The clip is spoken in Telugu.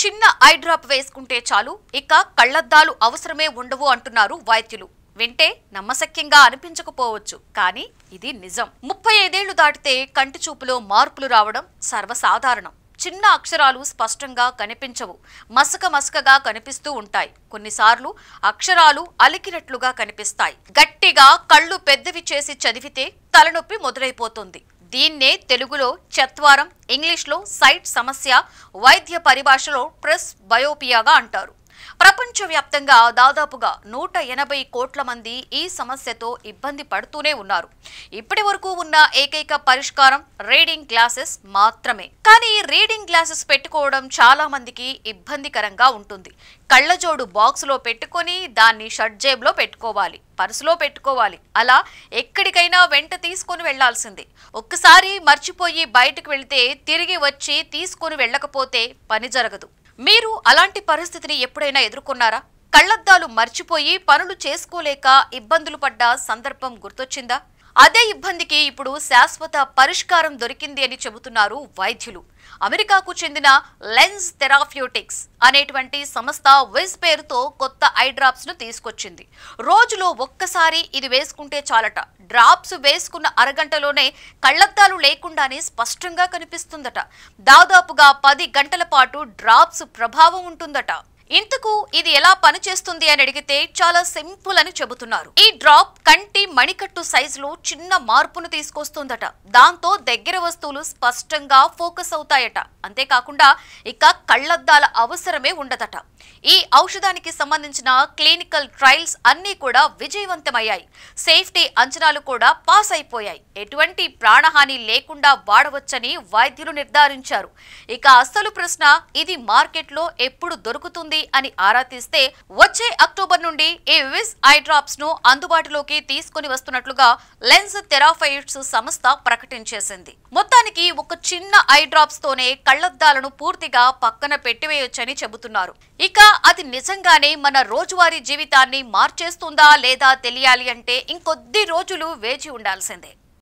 చిన్న ఐ డ్రాప్ వేసుకుంటే చాలు ఇక కళ్లద్దాలు అవసరమే ఉండవు అంటున్నారు వైద్యులు. వింటే నమ్మశక్యంగా అనిపించకపోవచ్చు, కానీ ఇది నిజం. 35 ఏళ్లు దాటితే కంటి చూపులో మార్పులు రావడం సర్వసాధారణం. చిన్న అక్షరాలు స్పష్టంగా కనిపించవు, మసకగా కనిపిస్తూ ఉంటాయి. కొన్నిసార్లు అక్షరాలు అలికినట్లుగా కనిపిస్తాయి. గట్టిగా కళ్ళు పెద్దవి చేసి చదివితే తలనొప్పి మొదలైపోతుంది. దీన్నే తెలుగులో చత్వారం, ఇంగ్లీష్లో సైట్ సమస్య, వైద్య పరిభాషలో ప్రెస్ బయోపియాగా అంటారు. ప్రపంచవ్యాప్తంగా దాదాపుగా 180 కోట్ల మంది ఈ సమస్యతో ఇబ్బంది పడుతూనే ఉన్నారు. ఇప్పటి వరకు ఉన్న ఏకైక పరిష్కారం రీడింగ్ గ్లాసెస్ మాత్రమే. కానీ రీడింగ్ గ్లాసెస్ పెట్టుకోవడం చాలా మందికి ఇబ్బందికరంగా ఉంటుంది. కళ్ళజోడు బాక్సులో పెట్టుకొని దాన్ని షర్ట్ జేబులో పెట్టుకోవాలి, పర్సులో పెట్టుకోవాలి, అలా ఎక్కడికైనా వెంట తీసుకొని వెళ్లాల్సిందే. ఒక్కసారి మర్చిపోయి బయటకు వెళితే తిరిగి వచ్చి తీసుకొని వెళ్ళకపోతే పని జరగదు. మీరు అలాంటి పరిస్థితిని ఎప్పుడైనా ఎదుర్కొన్నారా? కళ్లద్దాలు మర్చిపోయి పనులు చేసుకోలేక ఇబ్బందులు పడ్డ సందర్భం గుర్తొచ్చిందా? అదే ఇబ్బందికి ఇప్పుడు శాశ్వత పరిష్కారం దొరికింది అని చెబుతున్నారు వైద్యులు. అమెరికాకు చెందిన లెన్స్ థెరప్యూటిక్స్ అనేటువంటి సంస్థ విజ్ పేరుతో కొత్త ఐ డ్రాప్స్ ను తీసుకొచ్చింది. రోజులో ఒక్కసారి ఇది వేసుకుంటే చాలట. డ్రాప్స్ వేసుకున్న అరగంటలోనే కళ్లద్దాలు లేకుండానే స్పష్టంగా కనిపిస్తుందట. దాదాపుగా 10 గంటల పాటు డ్రాప్స్ ప్రభావం ఉంటుందట. ఇంతకు ఇది ఎలా పనిచేస్తుంది అని అడిగితే చాలా సింపుల్ అని చెబుతున్నారు. ఈ డ్రాప్ కంటి మణికట్టు సైజులో చిన్న మార్పును తీసుకొస్తుందట. దాంతో దగ్గర వస్తువులు స్పష్టంగా ఫోకస్ అవుతాయట. అంతేకాకుండా ఇక కళ్లద్దాల అవసరమే ఉండదట. ఈ ఔషధానికి సంబంధించిన క్లినికల్ ట్రయల్స్ అన్నీ కూడా విజయవంతమయ్యాయి. సేఫ్టీ అంచనాలు కూడా పాస్ అయిపోయాయి. ఎటువంటి ప్రాణహాని లేకుండా వాడవచ్చని వైద్యులు నిర్ధారించారు. ఇక అసలు ప్రశ్న, ఇది మార్కెట్లో ఎప్పుడు దొరుకుతుంది అని ఆరా తీస్తే వచ్చే అక్టోబర్ నుండి ఈ విజ్ ఐ డ్రాప్స్ ను అందుబాటులోకి తీసుకుని వస్తున్నట్లుగా లెన్స్ థెరప్యూటిక్స్ సంస్థ ప్రకటించేసింది. మొత్తానికి ఒక చిన్న ఐ డ్రాప్స్ తోనే కళ్లద్దాలను పూర్తిగా పక్కన పెట్టివేయొచ్చని చెబుతున్నారు. ఇక అది నిజంగానే మన రోజువారీ జీవితాన్ని మార్చేస్తుందా లేదా తెలియాలి అంటే ఇంకొద్ది రోజులు వేచి ఉండాల్సిందే.